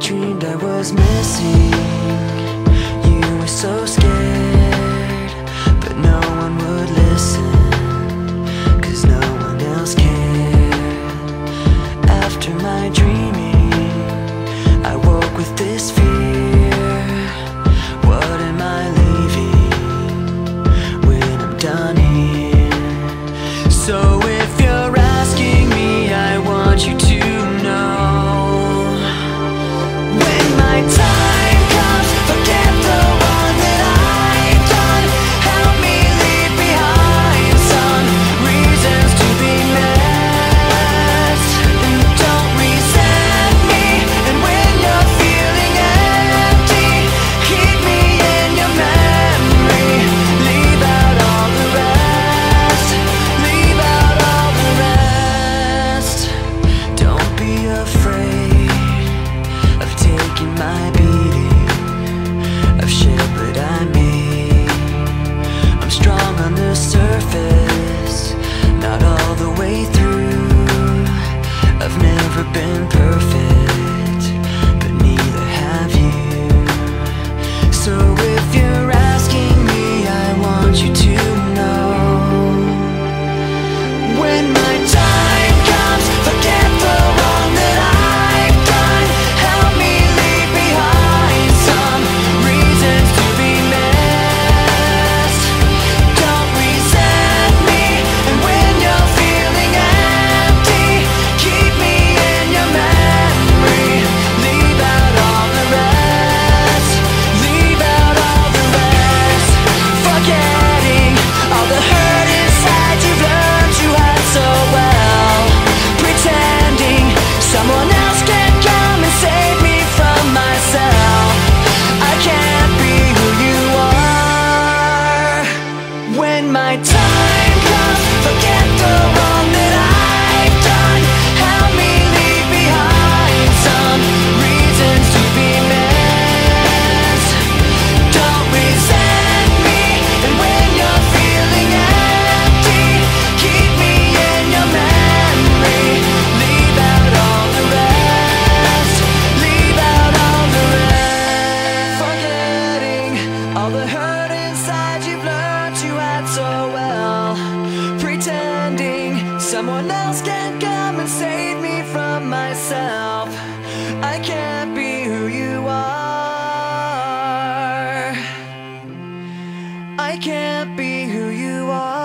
dreamed I was missing. You were so scared, but no one would listen, 'cause no one else cared. After my dreaming, I woke with this fear. What am I leaving when I'm done here? So if you're asking me, I want you to know, when my time comes, forget the one that I've done. Help me leave behind some reasons to be missed. And don't resent me, and when you're feeling empty, keep me in your memory. Leave out all the rest. Leave out all the rest. Don't be afraid of taking my beating, of shit that I made. I'm strong on the surface, not all the way through. I've never been perfect, but neither have you. So if you're asking me, I want you to know, when my time comes, forget the wrong that I've done. Help me leave behind some reasons to be missed. Don't resent me, and when you're feeling empty, keep me in your memory. Leave out all the rest. Leave out all the rest. Forgetting all the hurt inside you've learned you had so well. Pretending someone else can come and save me from myself. I can't be who you are. When my time comes, forget the wrong that I've done. Help me leave behind some reasons to be missed. Don't resent me, and when you're feeling empty, keep me in your memory. Leave out all the rest. Leave out all the rest. Forgetting all the hurt inside you've learned you had so well. Pretending someone else can come and save me from myself. I can't be who you are. I can't be who you are.